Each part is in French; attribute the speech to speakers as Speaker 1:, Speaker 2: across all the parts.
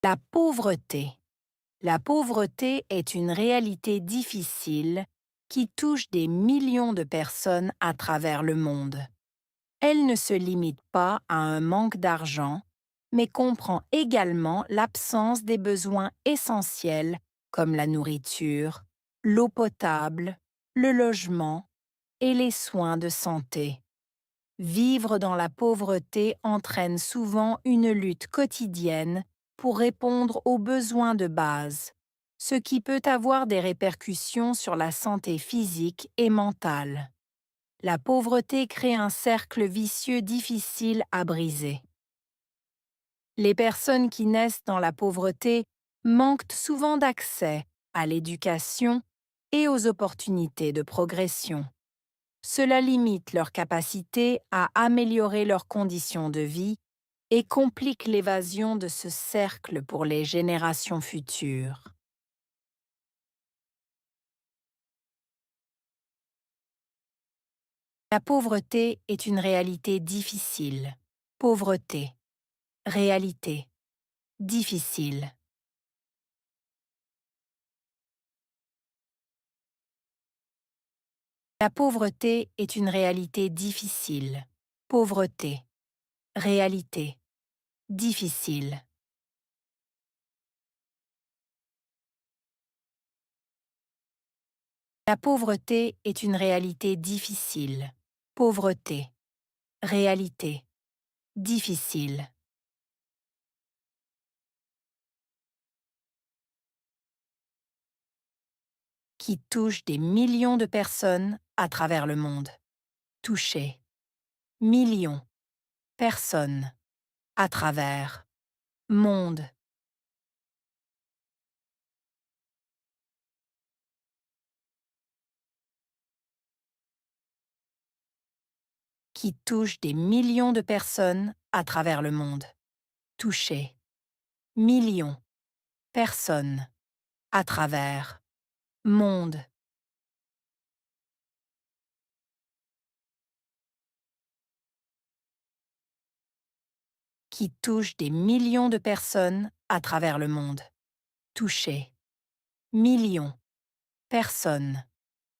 Speaker 1: La pauvreté. La pauvreté est une réalité difficile qui touche des millions de personnes à travers le monde. Elle ne se limite pas à un manque d'argent, mais comprend également l'absence des besoins essentiels comme la nourriture, l'eau potable, le logement et les soins de santé. Vivre dans la pauvreté entraîne souvent une lutte quotidienne pour répondre aux besoins de base, ce qui peut avoir des répercussions sur la santé physique et mentale. La pauvreté crée un cercle vicieux difficile à briser. Les personnes qui naissent dans la pauvreté manquent souvent d'accès à l'éducation et aux opportunités de progression. Cela limite leur capacité à améliorer leurs conditions de vie et complique l'évasion de ce cercle pour les générations futures. La pauvreté est une réalité difficile. Pauvreté, réalité, difficile. La pauvreté est une réalité difficile. Pauvreté, réalité, difficile. La pauvreté est une réalité difficile. Pauvreté, réalité, difficile. Qui touche des millions de personnes à travers le monde. Toucher. Millions. Personnes. À travers. Monde. Qui touche des millions de personnes à travers le monde. Toucher. Millions. Personnes. À travers. Monde. Qui touche des millions de personnes à travers le monde. Toucher. Millions. Personnes.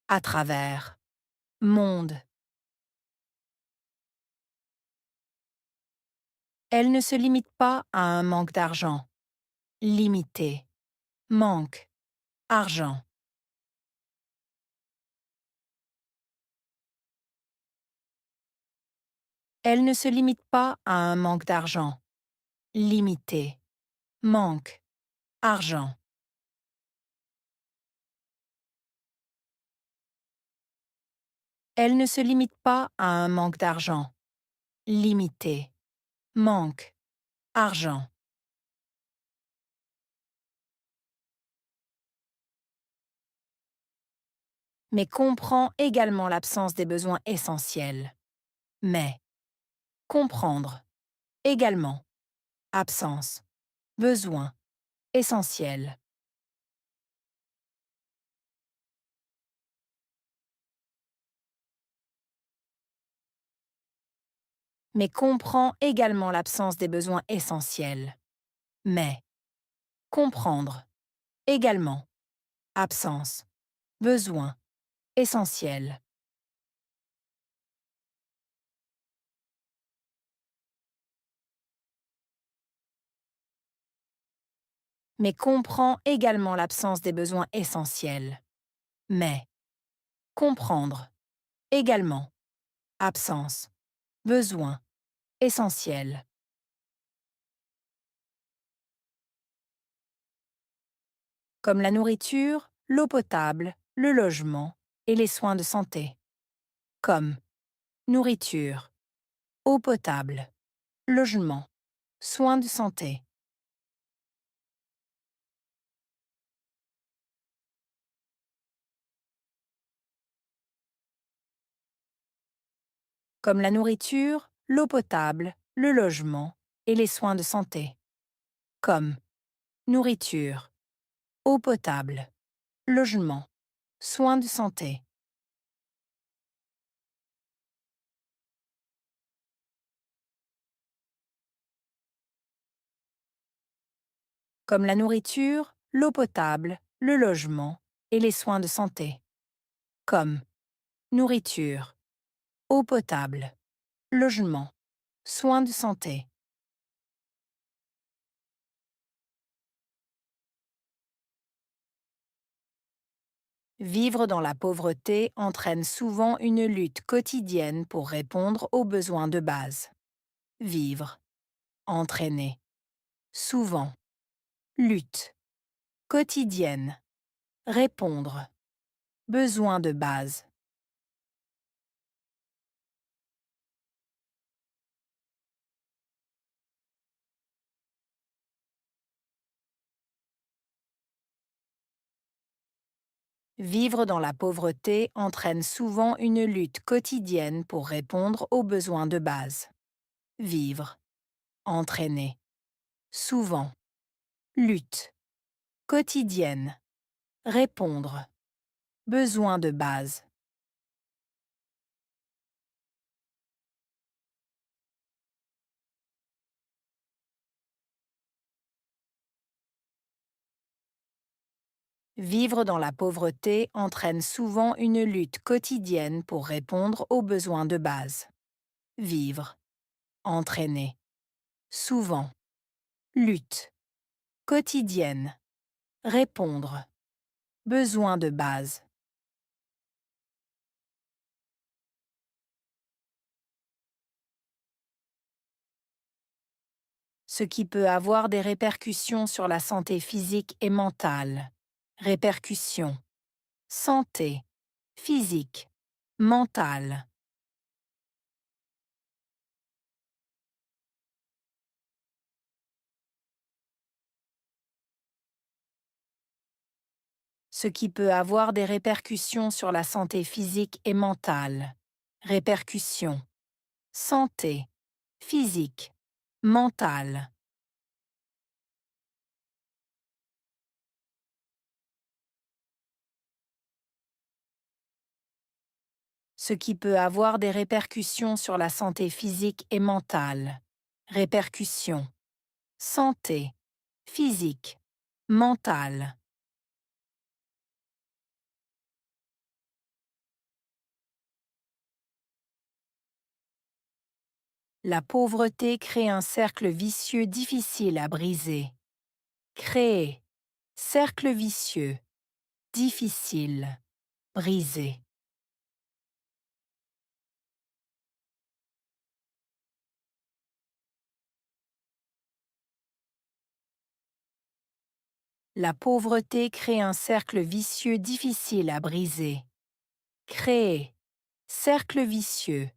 Speaker 1: À travers. Monde. Elle ne se limite pas à un manque d'argent. Limité. Manque. Argent. Elle ne se limite pas à un manque d'argent. Limité. Manque. Argent. Elle ne se limite pas à un manque d'argent. Limité. Manque. Argent. Mais comprend également l'absence des besoins essentiels. Mais. Comprendre. Également. Absence. Besoin. Essentiel. Mais comprend également l'absence des besoins essentiels. Mais. Comprendre. Également. Absence. Besoin. Essentiel. Mais comprend également l'absence des besoins essentiels. Mais. Comprendre. Également. Absence. Besoin. Essentiel. Comme la nourriture, l'eau potable, le logement et les soins de santé. Comme nourriture, eau potable, logement, soins de santé. Comme la nourriture, l'eau potable, le logement et les soins de santé. Comme nourriture, eau potable, logement, soins de santé. comme la nourriture, l'eau potable, le logement et les soins de santé. Comme nourriture, eau potable, logement, soins de santé. Vivre dans la pauvreté entraîne souvent une lutte quotidienne pour répondre aux besoins de base. Vivre, entraîner, souvent, lutte, quotidienne, répondre, besoin de base. Vivre dans la pauvreté entraîne souvent une lutte quotidienne pour répondre aux besoins de base. Vivre, entraîner, souvent, lutte, quotidienne, répondre, besoin de base. Vivre dans la pauvreté entraîne souvent une lutte quotidienne pour répondre aux besoins de base. Vivre, entraîner, souvent, lutte, quotidienne, répondre, besoin de base. Ce qui peut avoir des répercussions sur la santé physique et mentale. Répercussions. Santé, physique, mentale. Ce qui peut avoir des répercussions sur la santé physique et mentale. Répercussions. Santé, physique, mentale. Ce qui peut avoir des répercussions sur la santé physique et mentale. Répercussions. Santé, physique, mentale. La pauvreté crée un cercle vicieux difficile à briser. Créer. Cercle vicieux. Difficile. Briser. La pauvreté crée un cercle vicieux difficile à briser. Créer. Cercle vicieux.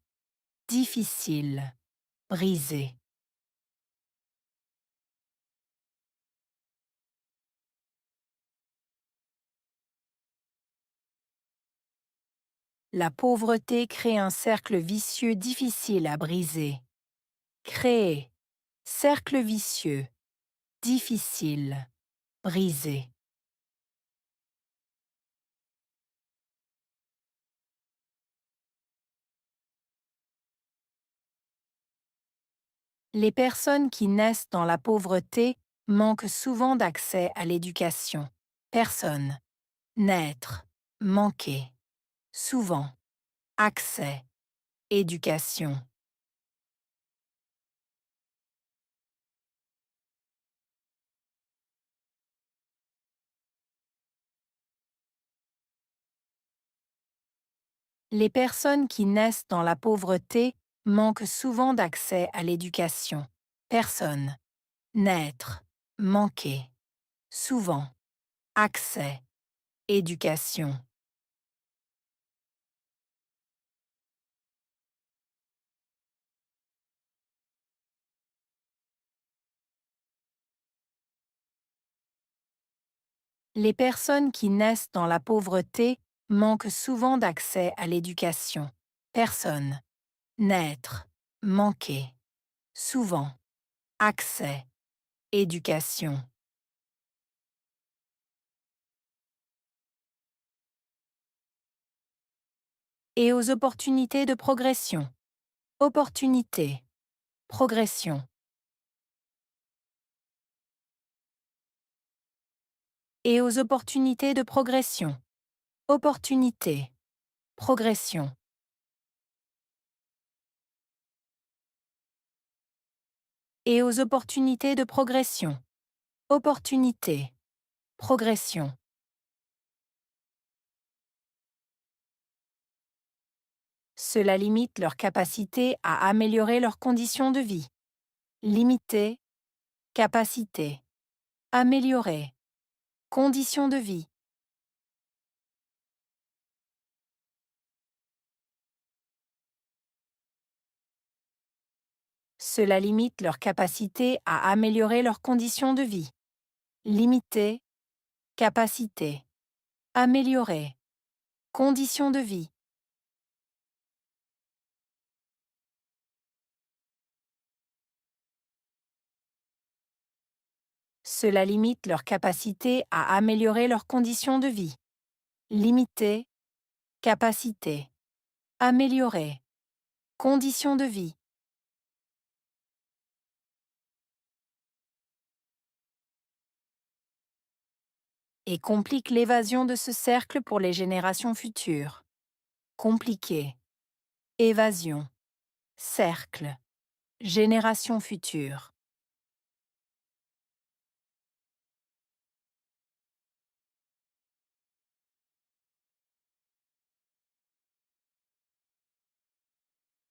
Speaker 1: Difficile. Briser. La pauvreté crée un cercle vicieux difficile à briser. Créer. Cercle vicieux. Difficile. Briser. Les personnes qui naissent dans la pauvreté manquent souvent d'accès à l'éducation. Personne. Naître. Manquer. Souvent. Accès. Éducation. Les personnes qui naissent dans la pauvreté manquent souvent d'accès à l'éducation. Personne. Naître. Manquer. Souvent. Accès. Éducation. Les personnes qui naissent dans la pauvreté manquent souvent d'accès à l'éducation. Personne. Naître. Manquer. Souvent. Accès. Éducation. Et aux opportunités de progression. Opportunité. Progression. et aux opportunités de progression. Opportunité, progression. Et aux opportunités de progression. Opportunité, progression. Cela limite leur capacité à améliorer leurs conditions de vie. Limiter, capacité. Améliorer, conditions de vie. Cela limite leur capacité à améliorer leurs conditions de vie. Limiter, capacité. Améliorer, conditions de vie. Cela limite leur capacité à améliorer leurs conditions de vie. Limiter, capacité. Améliorer, conditions de vie. Et complique l'évasion de ce cercle pour les générations futures. Compliqué. Évasion. Cercle. Génération future.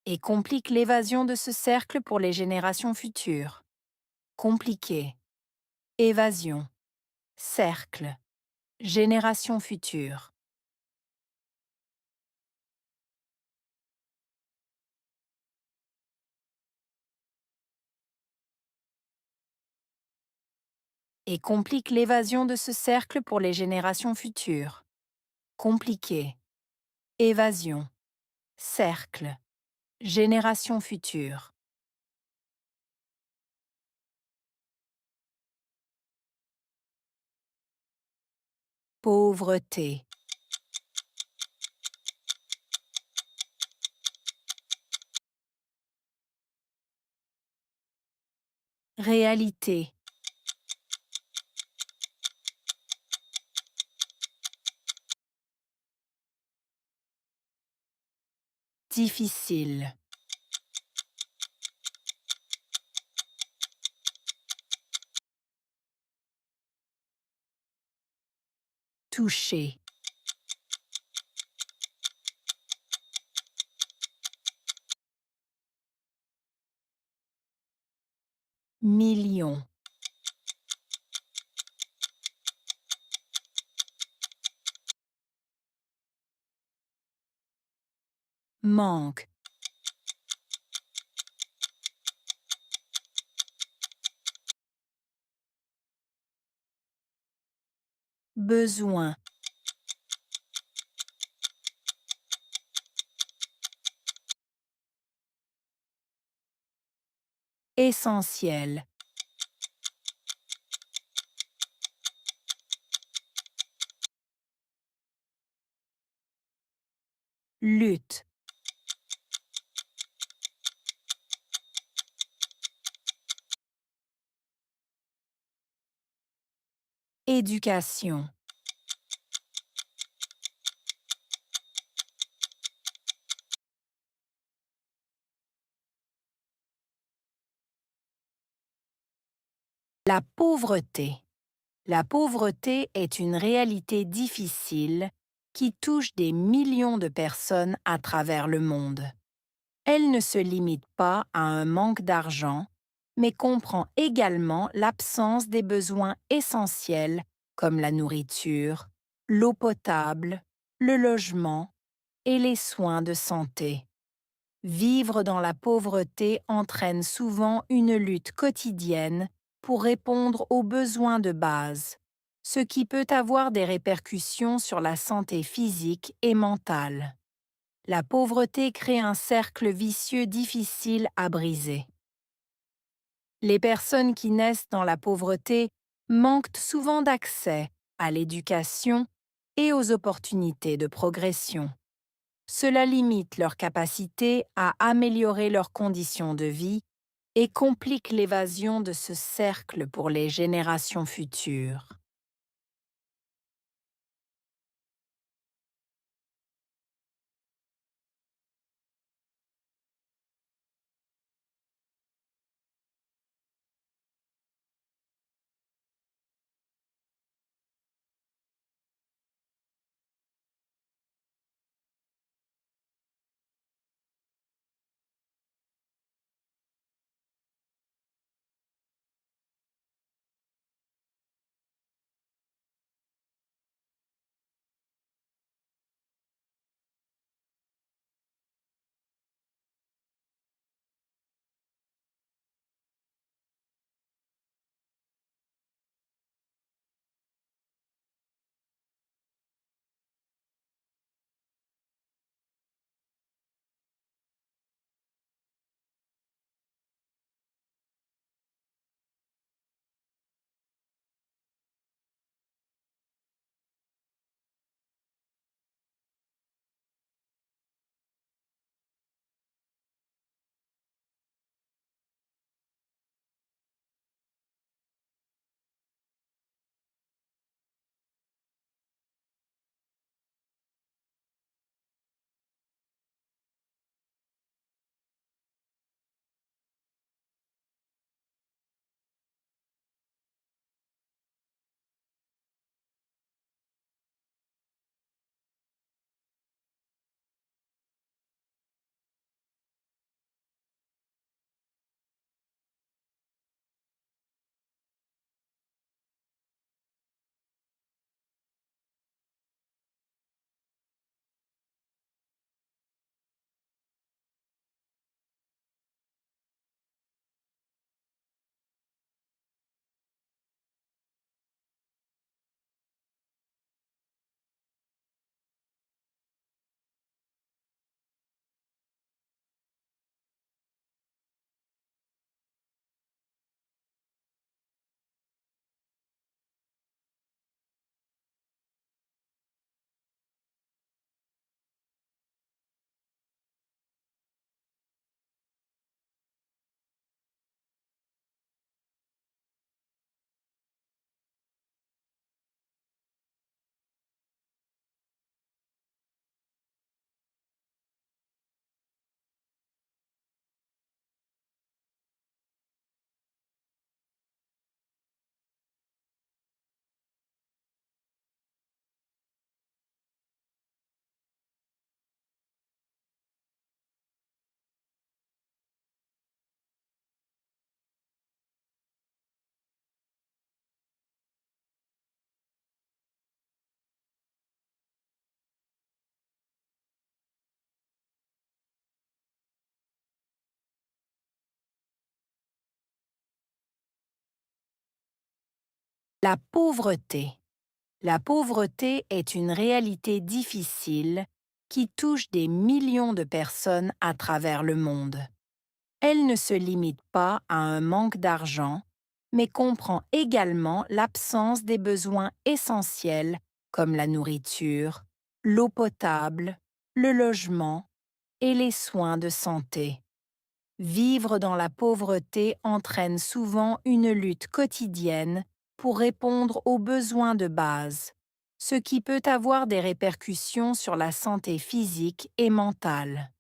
Speaker 1: Et complique l'évasion de ce cercle pour les générations futures. Compliqué. Évasion. Cercle. Génération future. Et complique l'évasion de ce cercle pour les générations futures. Compliqué. Évasion. Cercle. Génération future. Pauvreté. Réalité. Difficile. Toucher. Million. Manque. Besoin. Essentiel. Lutte. Éducation. La pauvreté. La pauvreté est une réalité difficile qui touche des millions de personnes à travers le monde. Elle ne se limite pas à un manque d'argent, mais comprend également l'absence des besoins essentiels comme la nourriture, l'eau potable, le logement et les soins de santé. Vivre dans la pauvreté entraîne souvent une lutte quotidienne pour répondre aux besoins de base, ce qui peut avoir des répercussions sur la santé physique et mentale. La pauvreté crée un cercle vicieux difficile à briser. Les personnes qui naissent dans la pauvreté manquent souvent d'accès à l'éducation et aux opportunités de progression. Cela limite leur capacité à améliorer leurs conditions de vie et complique l'évasion de ce cercle pour les générations futures. La pauvreté. La pauvreté est une réalité difficile qui touche des millions de personnes à travers le monde. Elle ne se limite pas à un manque d'argent, mais comprend également l'absence des besoins essentiels comme la nourriture, l'eau potable, le logement et les soins de santé. Vivre dans la pauvreté entraîne souvent une lutte quotidienne pour répondre aux besoins de base, ce qui peut avoir des répercussions sur la santé physique et mentale.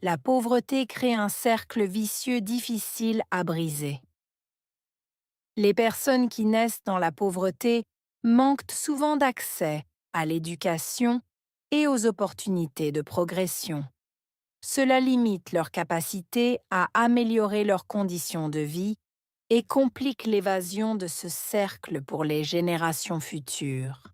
Speaker 1: La pauvreté crée un cercle vicieux difficile à briser. Les personnes qui naissent dans la pauvreté manquent souvent d'accès à l'éducation et aux opportunités de progression. Cela limite leur capacité à améliorer leurs conditions de vie et complique l'évasion de ce cercle pour les générations futures.